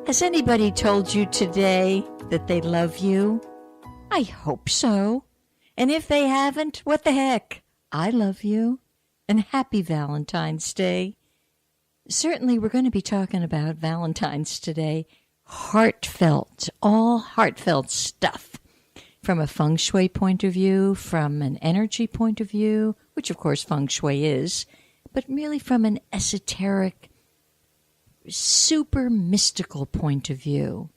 Has anybody told you today that they love you? I hope so. And if they haven't, what the heck? I love you. And happy Valentine's Day. Certainly we're going to be talking about Valentine's today. Heartfelt, all heartfelt stuff. From a feng shui point of view, from an energy point of view, which of course feng shui is, but really from an esoteric, super mystical point of view.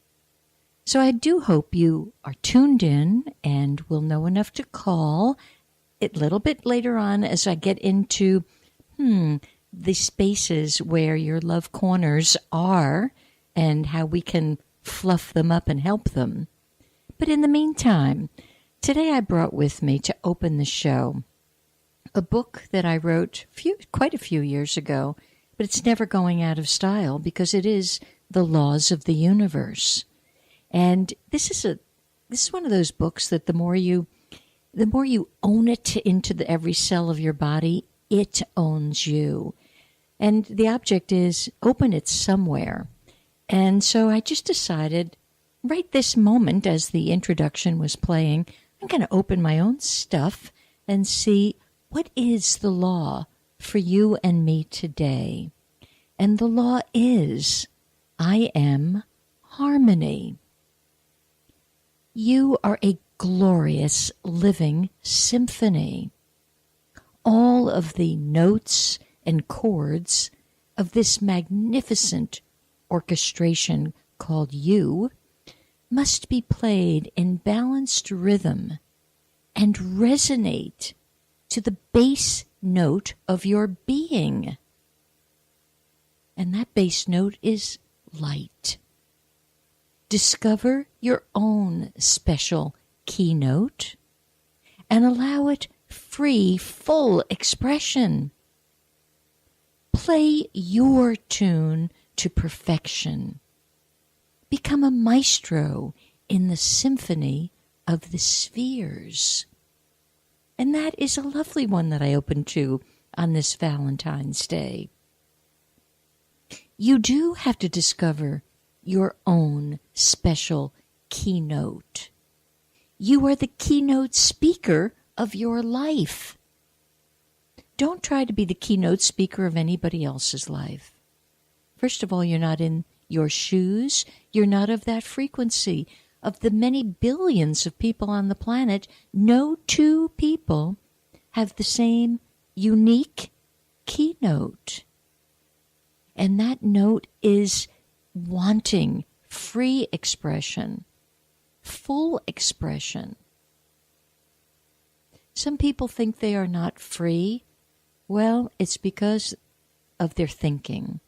So I do hope you are tuned in and will know enough to call a little bit later on as I get into the spaces where your love corners are and how we can fluff them up and help them. But in the meantime, today I brought with me to open the show a book that I wrote quite a few years ago, but it's never going out of style because it is The Laws of the Universe. And this is one of those books that the more you own it into every cell of your body, it owns you. And the object is open it somewhere. And so I just decided right this moment as the introduction was playing, I'm going to open my own stuff and see what is the law for you and me today. And the law is, I am harmony. You are a glorious living symphony. All of the notes and chords of this magnificent orchestration called you must be played in balanced rhythm and resonate to the base note of your being. And that base note is light. Discover your own special keynote and allow it free, full expression. Play your tune to perfection. Become a maestro in the symphony of the spheres. And that is a lovely one that I opened to on this Valentine's Day. You do have to discover your own special keynote. You are the keynote speaker of your life. Don't try to be the keynote speaker of anybody else's life. First of all, you're not in your shoes. You're not of that frequency. Of the many billions of people on the planet, no two people have the same unique keynote. And that note is wanting free expression, full expression. Some people think they are not free. Well, it's because of their thinking.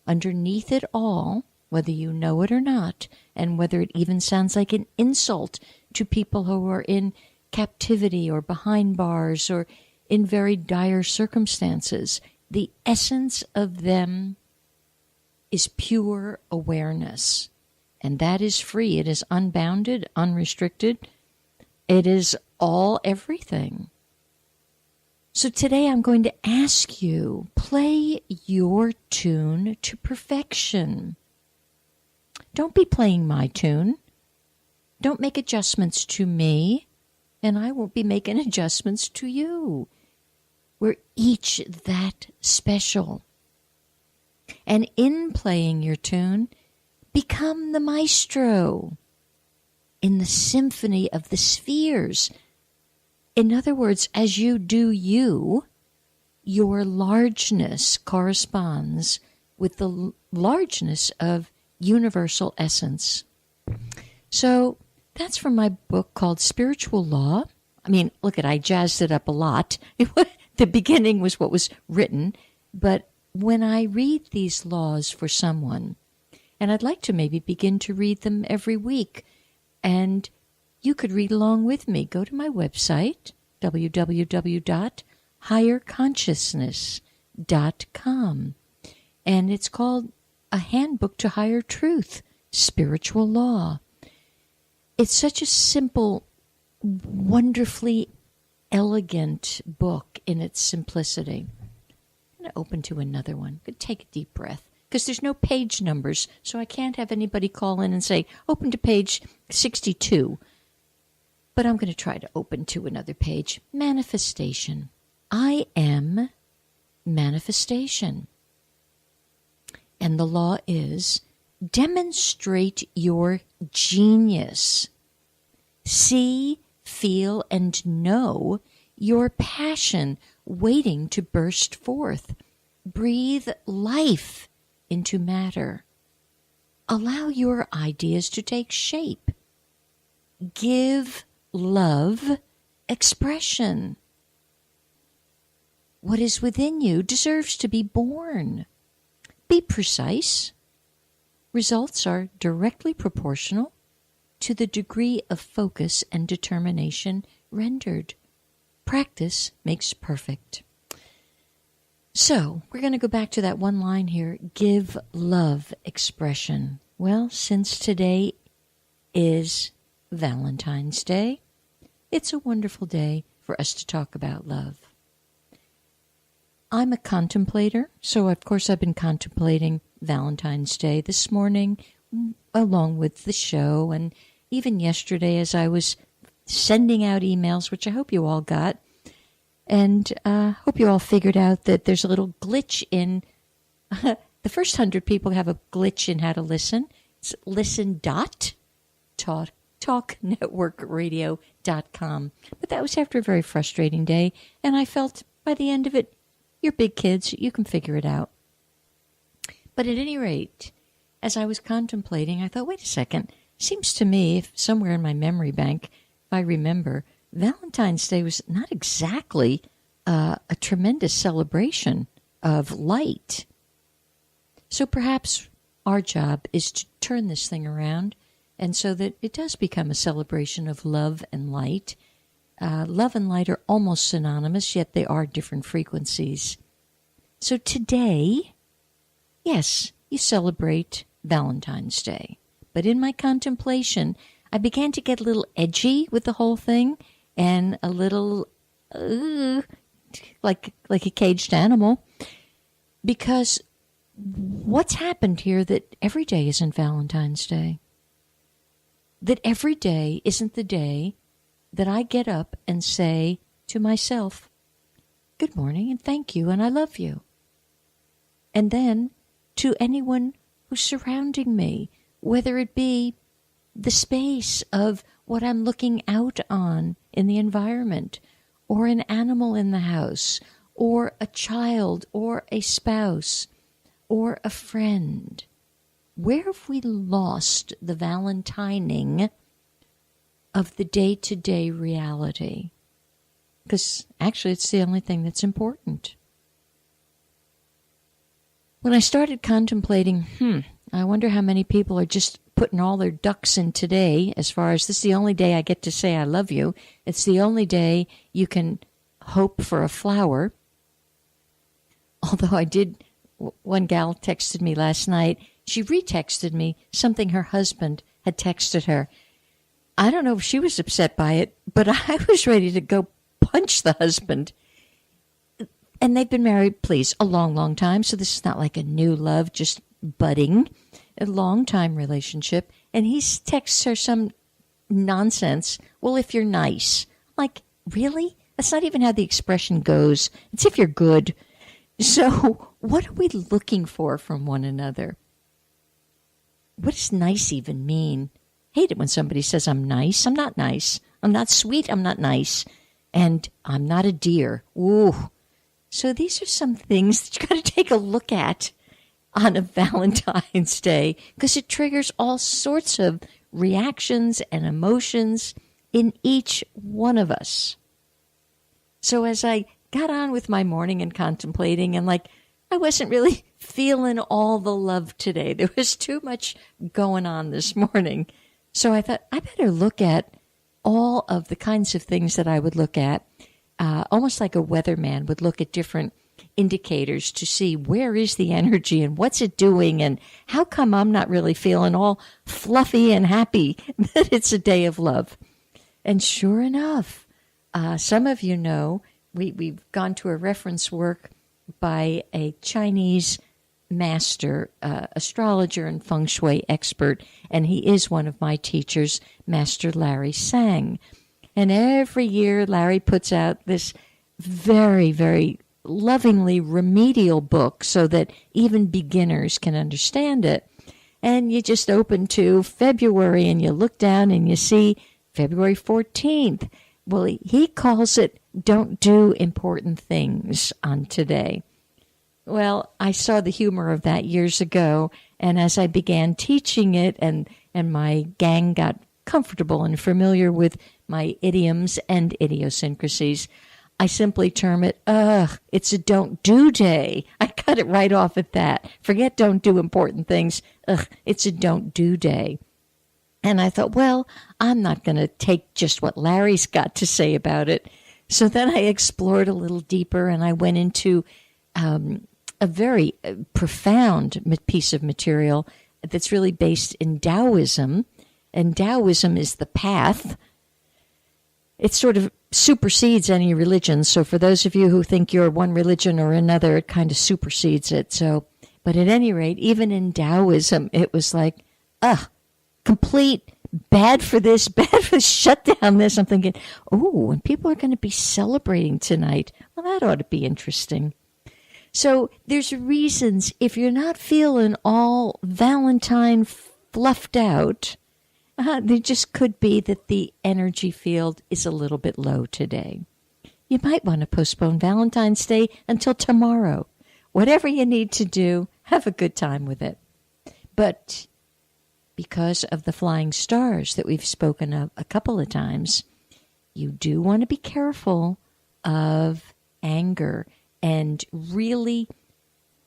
Underneath it all, whether you know it or not, and whether it even sounds like an insult to people who are in captivity or behind bars or in very dire circumstances, the essence of them is pure awareness. And that is free. It is unbounded, unrestricted. It is all everything. So today I'm going to ask you, play your tune to perfection. Don't be playing my tune. Don't make adjustments to me, and I won't be making adjustments to you. We're each that special. And in playing your tune, become the maestro in the symphony of the spheres. In other words, as you do you, your largeness corresponds with the largeness of universal essence. So that's from my book called Spiritual Law. I mean, I jazzed it up a lot. The beginning was what was written, but when I read these laws for someone, and I'd like to maybe begin to read them every week, and you could read along with me. Go to my website, www.higherconsciousness.com, and it's called A Handbook to Higher Truth, Spiritual Law. It's such a simple, wonderfully elegant book in its simplicity. I'm going to open to another one. Take a deep breath. because there's no page numbers, so I can't have anybody call in and say, open to page 62. But I'm going to try to open to another page. Manifestation. I am manifestation. And the law is, demonstrate your genius. See, feel, and know your passion waiting to burst forth. Breathe life into matter. Allow your ideas to take shape. Give love expression. What is within you deserves to be born. Be precise. Results are directly proportional to the degree of focus and determination rendered. Practice makes perfect. So, we're going to go back to that one line here. Give love expression. Well, since today is Valentine's Day, it's a wonderful day for us to talk about love. I'm a contemplator, so of course I've been contemplating Valentine's Day this morning, along with the show, and even yesterday as I was sending out emails, which I hope you all got, and hope you all figured out that there's a little glitch in, the first 100 people have a glitch in how to listen. It's listen.talknetworkradio.com. But that was after a very frustrating day, and I felt by the end of it, you're big kids, you can figure it out. But at any rate, as I was contemplating, I thought, wait a second, seems to me, if somewhere in my memory bank, if I remember, Valentine's Day was not exactly a tremendous celebration of light. So perhaps our job is to turn this thing around, and so that it does become a celebration of love and light. Love and light are almost synonymous, yet they are different frequencies. So today, yes, you celebrate Valentine's Day. But in my contemplation, I began to get a little edgy with the whole thing and a little like a caged animal. Because what's happened here that every day isn't Valentine's Day? That every day isn't the day that I get up and say to myself, good morning and thank you and I love you. And then to anyone who's surrounding me, whether it be the space of what I'm looking out on in the environment, or an animal in the house, or a child, or a spouse, or a friend. Where have we lost the Valentining of the day-to-day reality? Because actually it's the only thing that's important. When I started contemplating, I wonder how many people are just putting all their ducks in today, as far as this is the only day I get to say I love you. It's the only day you can hope for a flower. Although one gal texted me last night. She retexted me something her husband had texted her. I don't know if she was upset by it, but I was ready to go punch the husband. And they've been married, please, a long, long time. So this is not like a new love, just budding, a long-time relationship. And he texts her some nonsense. Well, if you're nice. I'm like, really? That's not even how the expression goes. It's if you're good. So what are we looking for from one another? What does nice even mean? Hate it when somebody says I'm nice. I'm not nice. I'm not sweet. I'm not nice. And I'm not a dear. Ooh. So these are some things that you got to take a look at on a Valentine's Day, because it triggers all sorts of reactions and emotions in each one of us. So as I got on with my morning and contemplating, and I wasn't really feeling all the love today. There was too much going on this morning. So I thought I better look at all of the kinds of things that I would look at, almost like a weatherman would look at different indicators to see where is the energy and what's it doing and how come I'm not really feeling all fluffy and happy that it's a day of love. And sure enough, some of you know we've gone to a reference work by a Chinese master astrologer and feng shui expert, and he is one of my teachers, Master Larry Sang. And every year, Larry puts out this very, very lovingly remedial book so that even beginners can understand it. And you just open to February and you look down and you see February 14th. Well, he calls it Don't Do Important Things on Today. Well, I saw the humor of that years ago, and as I began teaching it and my gang got comfortable and familiar with my idioms and idiosyncrasies, I simply term it, it's a don't do day. I cut it right off at that. Forget don't do important things. It's a don't do day. And I thought, well, I'm not going to take just what Larry's got to say about it. So then I explored a little deeper and I went into a very profound piece of material that's really based in Taoism. And Taoism is the path. It sort of supersedes any religion. So for those of you who think you're one religion or another, it kind of supersedes it. So, but at any rate, even in Taoism, it was like, complete bad for this, shut down this. I'm thinking, oh, and people are going to be celebrating tonight. Well, that ought to be interesting. So there's reasons if you're not feeling all Valentine fluffed out, there just could be that the energy field is a little bit low today. You might want to postpone Valentine's Day until tomorrow. Whatever you need to do, have a good time with it. But because of the flying stars that we've spoken of a couple of times, you do want to be careful of anger and really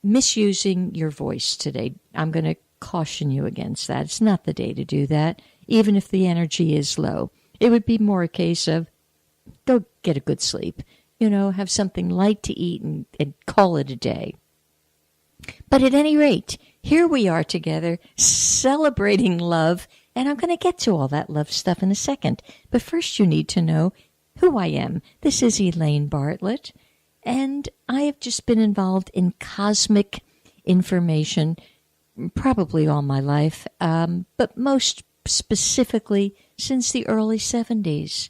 misusing your voice today. I'm going to caution you against that. It's not the day to do that, even if the energy is low. It would be more a case of go get a good sleep, have something light to eat and call it a day. But at any rate, here we are together celebrating love, and I'm going to get to all that love stuff in a second. But first you need to know who I am. This is Elaine Bartlett, and I have just been involved in cosmic information probably all my life, but most specifically since the early 70s,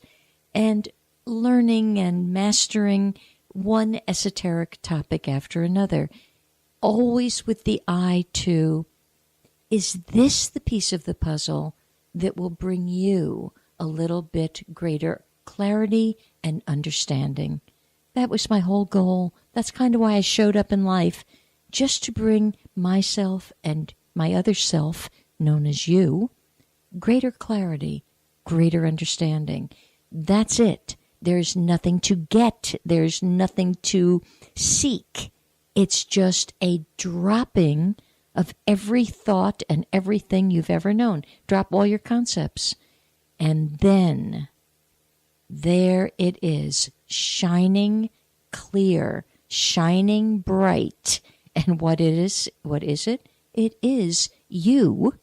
and learning and mastering one esoteric topic after another, always with the eye to, is this the piece of the puzzle that will bring you a little bit greater clarity and understanding? That was my whole goal. That's kind of why I showed up in life, just to bring myself and my other self, known as you, greater clarity, greater understanding. That's it. There's nothing to get. There's nothing to seek. It's just a dropping of every thought and everything you've ever known. Drop all your concepts. And then there it is, shining clear, shining bright. And what is it? It is you,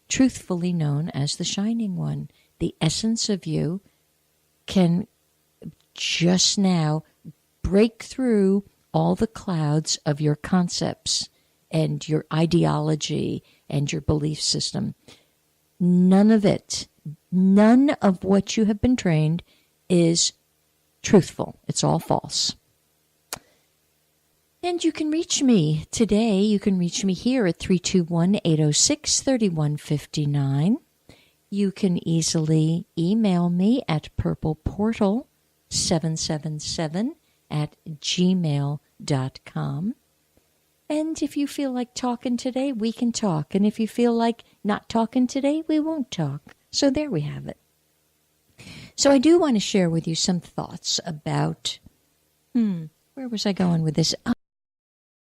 truthfully known as the Shining One. The essence of you can just now break through all the clouds of your concepts and your ideology and your belief system. None of it, none of what you have been trained is truthful. It's all false. And you can reach me today. You can reach me here at 321-806-3159. You can easily email me at purpleportal777@gmail.com. And if you feel like talking today, we can talk. And if you feel like not talking today, we won't talk. So there we have it. So I do want to share with you some thoughts about, where was I going with this?